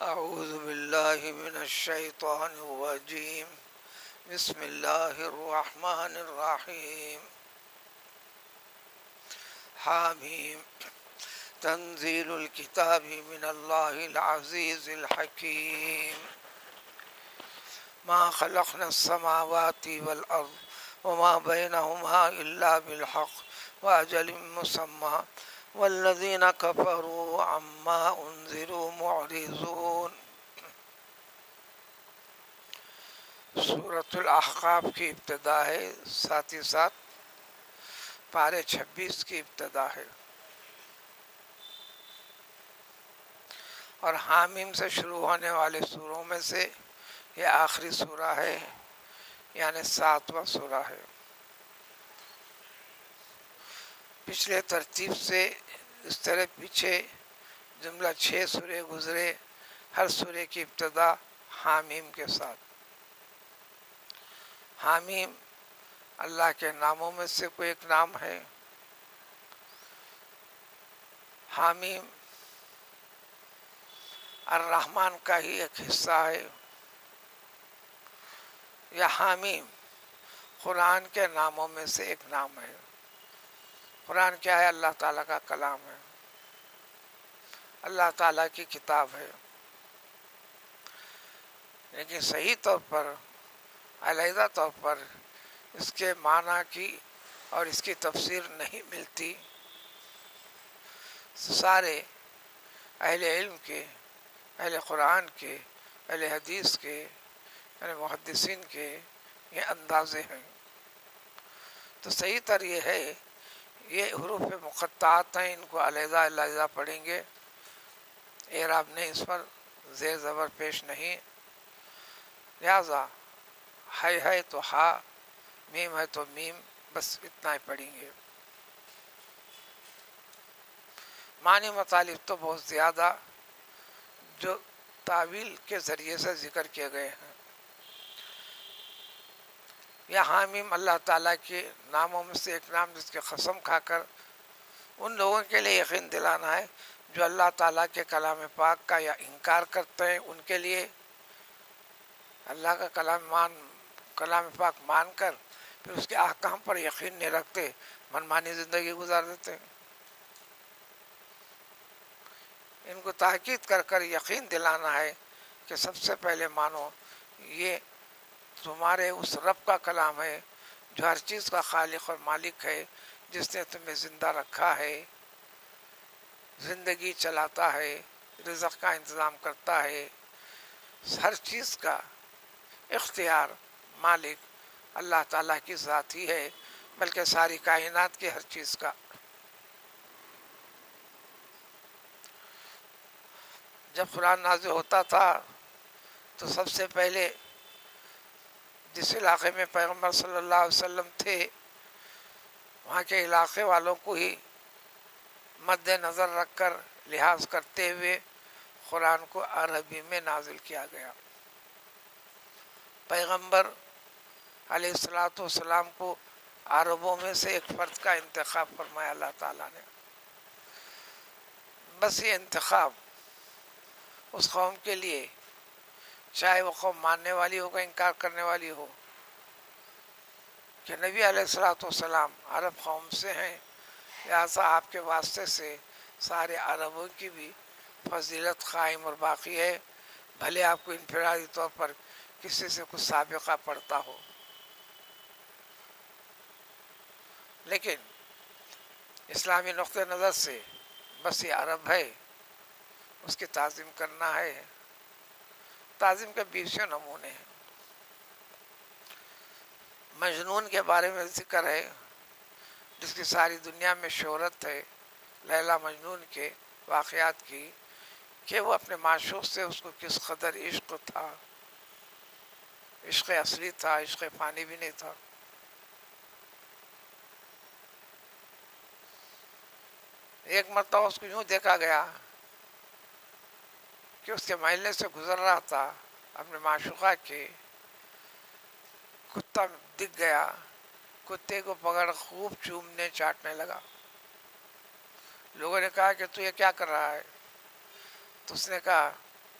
أعوذ بالله من الشيطان الرجيم. بسم الله الرحمن الرحيم. حاميم تنزيل الكتاب من الله العزيز الحكيم. ما خلقنا السماوات والأرض وما بينهما إلا بالحق وأجل مسمى والذين كفروا عما أنذروا معرضون. سورۃ الاحقاف کی ابتدا ہے، ساتھ ہی ساتھ پارے 26 کی ابتدا ہے، اور حامیم سے شروع ہونے والے سوروں میں سے یہ آخری سورہ ہے، یعنی 7واں سورہ ہے۔ پچھلے ترتیب سے اس طرح پیچھے جملہ 6 سورے گزرے، ہر سورے کی ابتدا حامیم کے ساتھ۔ حامیم اللہ کے ناموں میں سے کوئی ایک نام ہے۔ حامیم الرحمن کا ہی ایک حصہ ہے۔ یا حامیم قرآن کے ناموں میں سے ایک نام ہے۔ قرآن کیا ہے؟ اللہ تعالیٰ کا کلام ہے، اللہ تعالیٰ کی کتاب ہے، لیکن صحیح طور پر، علیحدہ طور پر اس کے معنی کی اور اس کی تفسیر نہیں ملتی۔ سارے اہل علم کے، اہل قرآن کے، اہل حدیث کے، یعنی محدثین کے یہ اندازے ہیں۔ تو صحیح تر یہ ہے، یہ حروف مقطعات ہیں، ان کو علیحدہ علیحدہ پڑھیں گے، اعراب نہیں، اس پر زیر زبر پیش نہیں، لہذا ہے تو ہا، میم ہے تو میم، بس اتنا ہی پڑھیں گے۔ معنی مطالب تو بہت زیادہ جو تعویل کے ذریعے سے ذکر کیے گئے ہیں۔ یہ حامیم اللہ تعالیٰ کے ناموں میں سے ایک نام، جس کے قسم کھا کر ان لوگوں کے لیے یقین دلانا ہے جو اللہ تعالیٰ کے کلام پاک کا یا انکار کرتے ہیں۔ ان کے لیے اللہ کا کلام پاک مان کر پھر اس کے احکام پر یقین نہیں رکھتے، منمانی زندگی گزار دیتے ہیں۔ ان کو تاکید کر کر یقین دلانا ہے کہ سب سے پہلے مانو یہ تمہارے اس رب کا کلام ہے جو ہر چیز کا خالق اور مالک ہے، جس نے تمہیں زندہ رکھا ہے، زندگی چلاتا ہے، رزق کا انتظام کرتا ہے، ہر چیز کا اختیار مالک اللہ تعالیٰ کی ذات ہی ہے، بلکہ ساری کائنات کی ہر چیز کا۔ جب قرآن نازل ہوتا تھا تو سب سے پہلے جس علاقے میں پیغمبر صلی اللہ علیہ وسلم تھے، وہاں کے علاقے والوں کو ہی مد نظر رکھ کر، لحاظ کرتے ہوئے قرآن کو عربی میں نازل کیا گیا۔ پیغمبر علیہ الصلاۃ والسلام کو عربوں میں سے ایک فرد کا انتخاب فرمایا اللہ تعالیٰ نے۔ بس یہ انتخاب اس قوم کے لیے، چاہے وہ قوم ماننے والی ہو یا انکار کرنے والی ہو، کہ نبی علیہ الصلاۃ والسلام عرب قوم سے ہیں، لہٰذا آپ کے واسطے سے سارے عربوں کی بھی فضیلت قائم اور باقی ہے، بھلے آپ کو انفرادی طور پر کسی سے کچھ سابقہ پڑتا ہو، لیکن اسلامی نقطہ نظر سے بس یہ عرب ہے، اس کی تعظیم کرنا ہے۔ تعظیم کے 20 نمونے ہیں۔ مجنون کے بارے میں ذکر ہے، جس کی ساری دنیا میں شہرت ہے، لیلا مجنون کے واقعات کی، کہ وہ اپنے معشوق سے اس کو کس قدر عشق تھا، عشق اصلی تھا، عشق فانی بھی نہیں تھا۔ ایک مرتبہ اس کو یوں دیکھا گیا کہ اس کے محلے سے گزر رہا تھا اپنے معشوقہ کے، کتا دکھ گیا، کتے کو پکڑ خوب چومنے چاٹنے لگا۔ لوگوں نے کہا کہ تو یہ کیا کر رہا ہے؟ تو اس نے کہا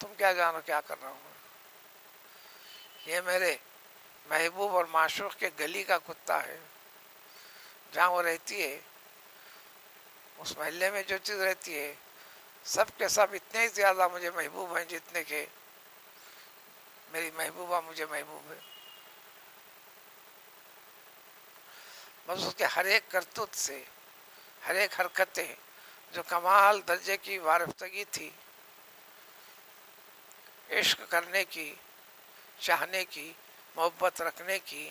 تم کیا جانو کیا کر رہا ہوں. یہ میرے محبوب اور معشوق کے گلی کا کتا ہے. جہاں وہ رہتی ہے اس محلے میں جو چیز رہتی ہے سب کے سب اتنے ہی زیادہ مجھے محبوب ہیں جتنے کہ میری محبوبہ مجھے محبوب ہے. بس اس کے ہر ایک کرتوت سے ہر ایک حرکتیں جو کمال درجے کی وارفتگی تھی عشق کرنے کی، چاہنے کی، محبت رکھنے کی،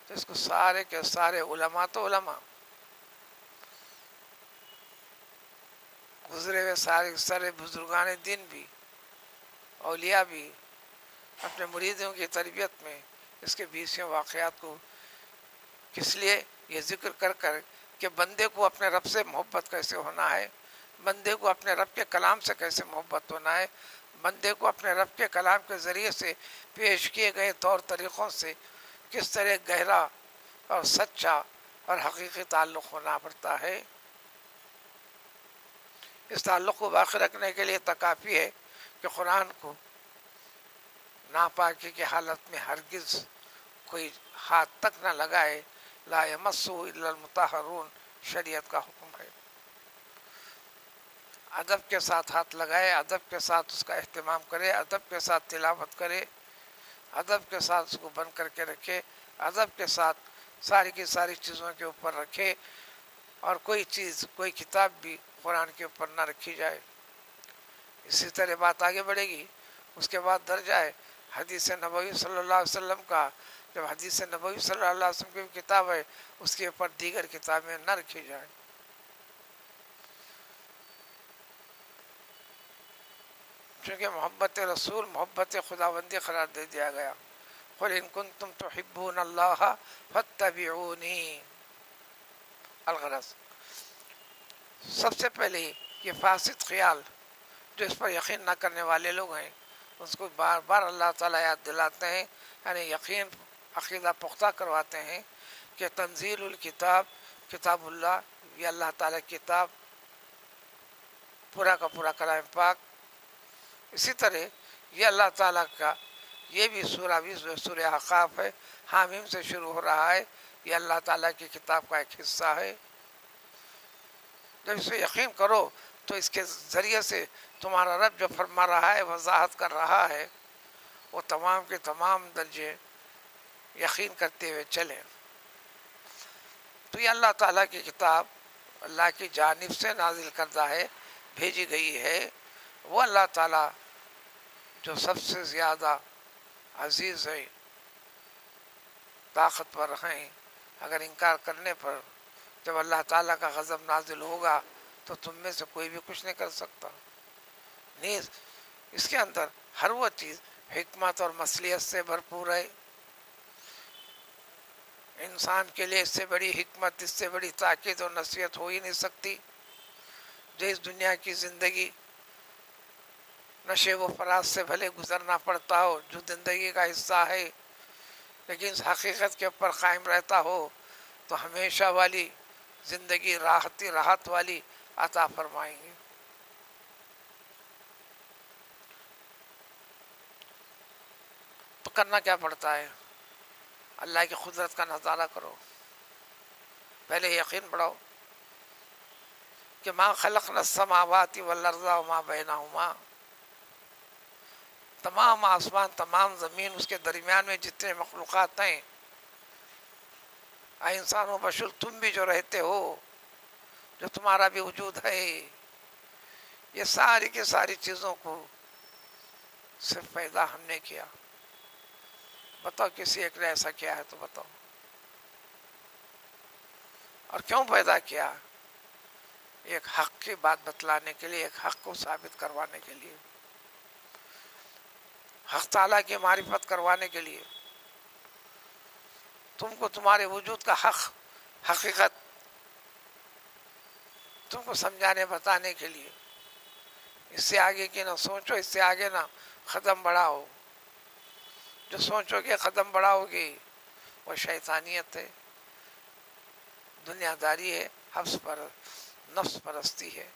تو اس کو سارے کے سارے علماء تو علماء گزرے ہوئے سارے بزرگان دین بھی، اولیاء بھی اپنے مریدوں کی تربیت میں اس کے 20 واقعات کو کس لیے یہ ذکر کر کر کہ بندے کو اپنے رب سے محبت کیسے ہونا ہے، بندے کو اپنے رب کے کلام سے کیسے محبت ہونا ہے، بندے کو اپنے رب کے کلام کے ذریعے سے پیش کیے گئے طور طریقوں سے کس طرح گہرا اور سچا اور حقیقی تعلق ہونا پڑتا ہے. اس تعلق کو باقی رکھنے کے لیے تکافی ہے کہ قرآن کو ناپاکی کی حالت میں ہرگز کوئی ہاتھ تک نہ لگائے. لا یمسہ الا المطہرون شریعت کا حکم ہے. ادب کے ساتھ ہاتھ لگائے، ادب کے ساتھ اس کا اہتمام کرے، ادب کے ساتھ تلاوت کرے، ادب کے ساتھ اس کو بند کر کے رکھے، ادب کے ساتھ ساری کی ساری چیزوں کے اوپر رکھے، اور کوئی چیز کوئی کتاب بھی قرآن کے اوپر نہ رکھی جائے. اسی طرح بات آگے بڑھے گی. اس کے بعد درجہ ہے حدیث نبوی صلی اللہ علیہ وسلم کا. جب حدیث نبوی صلی اللہ علیہ وسلم کی کتاب ہے اس کے اوپر دیگر کتابیں نہ رکھی جائیں. چونکہ محبت رسول محبت خداوندی قرار دے دیا گیا. قل ان کنتم تحبون اللہ فاتبعونی. الغرض سب سے پہلے یہ فاسد خیال جو اس پر یقین نہ کرنے والے لوگ ہیں اس کو بار بار اللہ تعالیٰ یاد دلاتے ہیں، یعنی یقین عقیدہ پختہ کرواتے ہیں کہ تنزیل الکتاب کتاب اللہ، یہ اللہ تعالیٰ کی کتاب پورا کا پورا کلام پاک. اسی طرح یہ اللہ تعالیٰ کا یہ بھی سورہ بھی سورہ احقاف ہے، حامیم سے شروع ہو رہا ہے، یہ اللہ تعالیٰ کی کتاب کا ایک حصہ ہے. جب اس پہ یقین کرو تو اس کے ذریعے سے تمہارا رب جو فرما رہا ہے وضاحت کر رہا ہے وہ تمام کے تمام درجے یقین کرتے ہوئے چلیں. تو یہ اللہ تعالیٰ کی کتاب اللہ کی جانب سے نازل کردہ ہے، بھیجی گئی ہے. وہ اللہ تعالیٰ جو سب سے زیادہ عزیز ہے، طاقتور ہیں. اگر انکار کرنے پر جب اللہ تعالیٰ کا غضب نازل ہوگا تو تم میں سے کوئی بھی کچھ نہیں کر سکتا. نیز اس کے اندر ہر وہ چیز حکمت اور مصلحت سے بھرپور ہے. انسان کے لیے اس سے بڑی حکمت، اس سے بڑی تاکید اور نصیحت ہو ہی نہیں سکتی. جو اس دنیا کی زندگی نشے و فراز سے بھلے گزرنا پڑتا ہو، جو زندگی کا حصہ ہے، لیکن اس حقیقت کے اوپر قائم رہتا ہو تو ہمیشہ والی زندگی راحت والی عطا فرمائیں گے. تو کرنا کیا پڑتا ہے؟ اللہ کی قدرت کا نظارہ کرو. پہلے یقین بڑھاؤ کہ ما خلقنا السماوات والارض وما بینہما، تمام آسمان تمام زمین اس کے درمیان میں جتنے مخلوقات ہیں، اے انسان و بشر تم بھی جو رہتے ہو، جو تمہارا بھی وجود ہے، یہ ساری کی ساری چیزوں کو صرف پیدا ہم نے کیا. بتاؤ کسی ایک نے ایسا کیا ہے تو بتاؤ. اور کیوں پیدا کیا؟ ایک حق کی بات بتلانے کے لیے، ایک حق کو ثابت کروانے کے لیے، حق تعالیٰ کی معرفت کروانے کے لیے، تم کو تمہارے وجود کا حقیقت تم کو سمجھانے بتانے کے لیے. اس سے آگے کی نہ سوچو، اس سے آگے نہ قدم بڑھاؤ. جو سوچو کہ قدم بڑھاؤ گے وہ شیطانیت ہے، دنیا داری ہے، نفس پرستی ہے.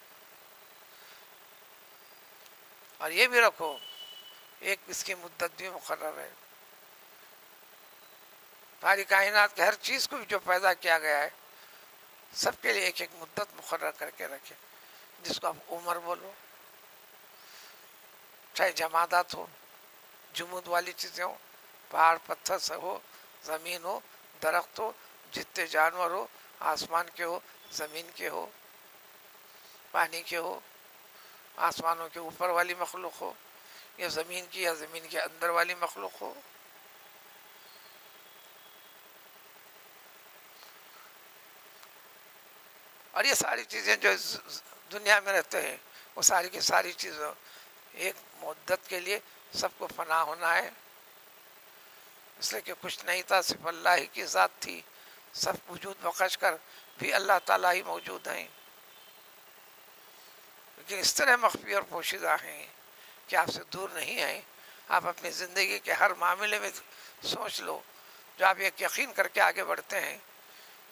اور یہ بھی رکھو ایک اس کی مدت بھی مقرر ہے. ساری کائنات کے ہر چیز کو بھی جو پیدا کیا گیا ہے سب کے لیے ایک ایک مدت مقرر کر کے رکھے، جس کو آپ عمر بولو، چاہے جمادات ہو، جمود والی چیزیں ہو، پہاڑ پتھر سے ہو، زمین ہو، درخت ہو، جتنے جانور ہو، آسمان کے ہو، زمین کے ہو، پانی کے ہو، آسمانوں کے اوپر والی مخلوق ہو، یا زمین کی یا زمین کے اندر والی مخلوق ہو. اور یہ ساری چیزیں جو دنیا میں رہتے ہیں وہ ساری کی ساری چیزیں ایک مدت کے لیے سب کو فنا ہونا ہے، اس لیے کہ کچھ نہیں تھا، صرف اللہ ہی کی ذات تھی، سب وجود بخش کر بھی اللہ تعالیٰ ہی موجود ہیں، لیکن اس طرح مخفی اور پوشیدہ ہیں کہ آپ سے دور نہیں ہیں. آپ اپنی زندگی کے ہر معاملے میں سوچ لو، جو آپ ایک یقین کر کے آگے بڑھتے ہیں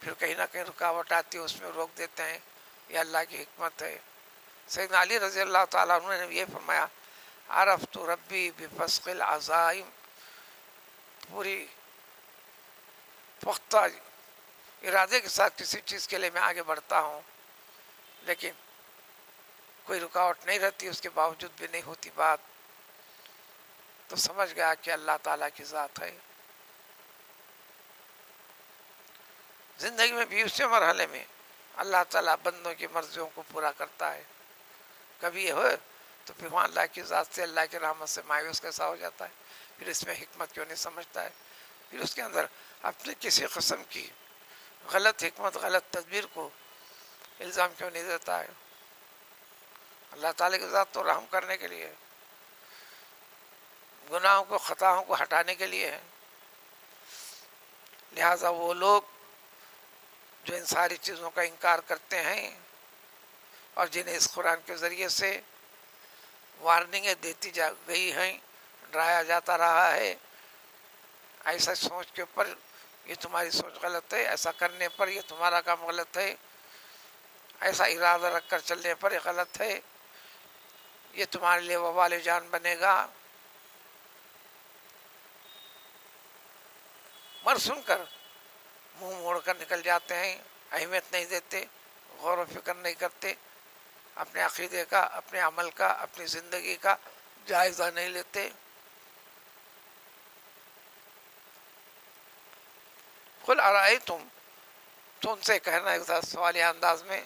پھر کہیں نہ کہیں رکاوٹ آتی ہے، اس میں روک دیتے ہیں. یہ اللہ کی حکمت ہے. سیدنا علی رضی اللہ تعالیٰ عنہ نے یہ فرمایا، عرفت ربی بفسق العزائم، پوری پختہ ارادے کے ساتھ کسی چیز کے لیے میں آگے بڑھتا ہوں، لیکن کوئی رکاوٹ نہیں رہتی، اس کے باوجود بھی نہیں ہوتی بات، تو سمجھ گیا کہ اللہ تعالیٰ کی ذات ہے. زندگی میں بھی اسی مرحلے میں اللہ تعالیٰ بندوں کی مرضیوں کو پورا کرتا ہے. کبھی یہ ہو تو پھر وہاں اللہ کی ذات سے، اللہ کی رحمت سے مایوس کیسا ہو جاتا ہے، پھر اس میں حکمت کیوں نہیں سمجھتا ہے، پھر اس کے اندر اپنے کسی قسم کی غلط حکمت، غلط تدبیر کو الزام کیوں نہیں دیتا ہے. اللہ تعالیٰ کی ذات تو رحم کرنے کے لیے، گناہوں کو، خطاؤں کو ہٹانے کے لیے ہے. لہٰذا وہ لوگ جو ان ساری چیزوں کا انکار کرتے ہیں اور جنہیں اس قرآن کے ذریعے سے وارننگیں دیتی گئی ہیں، ڈرایا جاتا رہا ہے، ایسا سوچ کے اوپر یہ تمہاری سوچ غلط ہے، ایسا کرنے پر یہ تمہارا کام غلط ہے، ایسا ارادہ رکھ کر چلنے پر یہ غلط ہے، یہ تمہارے لیے وبال جان بنے گا، مر سن کر منہ موڑ کر نکل جاتے ہیں، اہمیت نہیں دیتے، غور و فکر نہیں کرتے، اپنے عقیدے کا، اپنے عمل کا، اپنی زندگی کا جائزہ نہیں لیتے. قل ارأیتم، تو ان سے کہنا ایک سوالیہ انداز میں،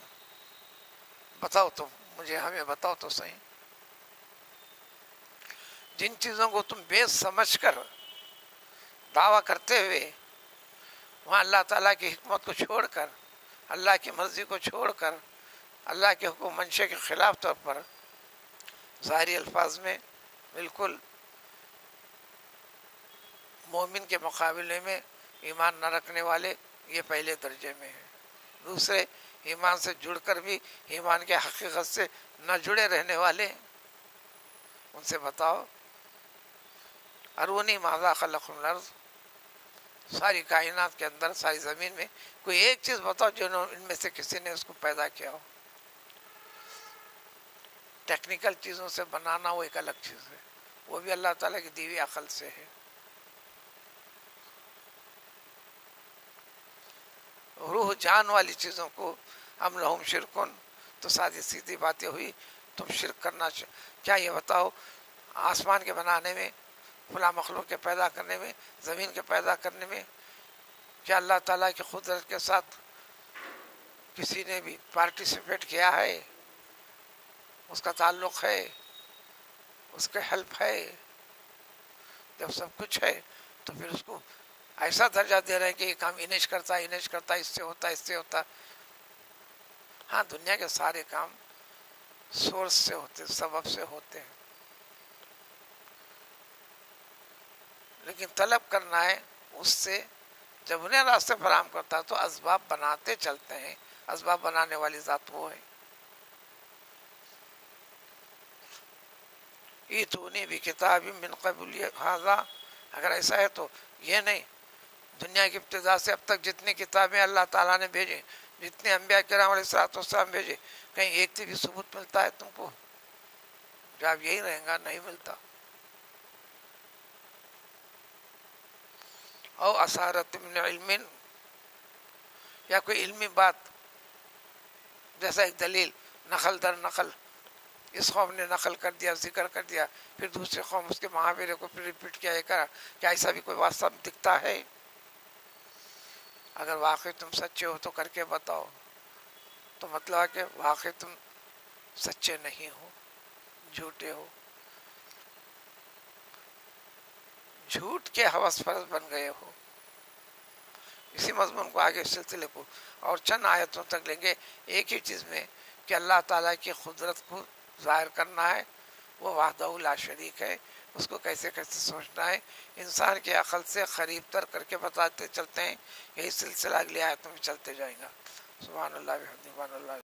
بتاؤ تم مجھے، ہمیں بتاؤ تو صحیح، جن چیزوں کو تم بے سمجھ کر دعویٰ کرتے ہوئے وہاں اللہ تعالیٰ کی حکمت کو چھوڑ کر، اللہ کی مرضی کو چھوڑ کر، اللہ کے حکم منشے کے خلاف طور پر ظاہری الفاظ میں بالکل مومن کے مقابلے میں ایمان نہ رکھنے والے یہ پہلے درجے میں ہیں. دوسرے ایمان سے جڑ کر بھی ایمان کے حقیقت سے نہ جڑے رہنے والے، ان سے بتاؤ، ارونی ماذا خلق الارض، ساری کائنات کے اندر، ساری زمین میں کوئی ایک چیز بتاؤ جنہوں ان میں سے کسی نے اس کو پیدا کیا ہو. ٹیکنیکل چیزوں سے بنانا وہ ایک الگ چیز ہے، وہ بھی اللہ تعالیٰ کی دی ہوئی عقل سے ہے. روح جان والی چیزوں کو ہم لہم شرکن، تو سادی سیدھی باتیں ہوئی، تم شرک کرنا کیا یہ بتاؤ، آسمان کے بنانے میں، فلاں مخلوق کے پیدا کرنے میں، زمین کے پیدا کرنے میں کیا اللہ تعالیٰ کی قدرت کے ساتھ کسی نے بھی پارٹیسپیٹ کیا ہے، اس کا تعلق ہے، اس کے ہیلپ ہے؟ جب سب کچھ ہے تو پھر اس کو ایسا درجہ دے رہے ہیں کہ یہ کام انیش کرتا ہے، انیش کرتا ہے، اس سے ہوتا ہے، اس سے ہوتا ہے. ہاں دنیا کے سارے کام سورس سے ہوتے، سبب سے ہوتے ہیں، لیکن طلب کرنا ہے اس سے، جب انہیں راستے فراہم کرتا ہے تو اسباب بناتے چلتے ہیں. اسباب بنانے والی ذات وہ ہے. ایتونی بکتاب من قبل ھذا، اگر ایسا ہے تو یہ نہیں، دنیا کی ابتدا سے اب تک جتنی کتابیں اللہ تعالیٰ نے بھیجے، جتنے انبیاء کرام علیہ الصلوۃ والسلام بھیجے، کہیں ایک بھی ثبوت ملتا ہے تم کو؟ جب یہی رہیں گا نہیں ملتا. او اثارت من علم، یا کوئی علمی بات، جیسا ایک دلیل نقل در نقل، اس قوم نے نقل کر دیا، ذکر کر دیا، پھر دوسری قوم اس کے محاورے کو پھر ریپیٹ کیا، یہ کرا، کیا ایسا بھی کوئی واسطہ دکھتا ہے؟ اگر واقعی تم سچے ہو تو کر کے بتاؤ، تو مطلب ہے کہ واقعی تم سچے نہیں ہو، جھوٹے ہو، جھوٹ کے ہوس پرست بن گئے ہو۔ اسی مضمون کو آگے سلسلے کو اور چند آیتوں تک لیں گے، ایک ہی چیز میں کہ اللہ تعالیٰ کی قدرت کو ظاہر کرنا ہے، وہ وحدہ لا شریک ہے، اس کو کیسے کیسے سوچنا ہے، انسان کی عقل سے قریب تر کر کے بتاتے چلتے ہیں۔ یہی سلسلہ اگلی آیتوں میں چلتے جائیں گا۔ سبحان اللہ بحمدہ، سبحان اللہ۔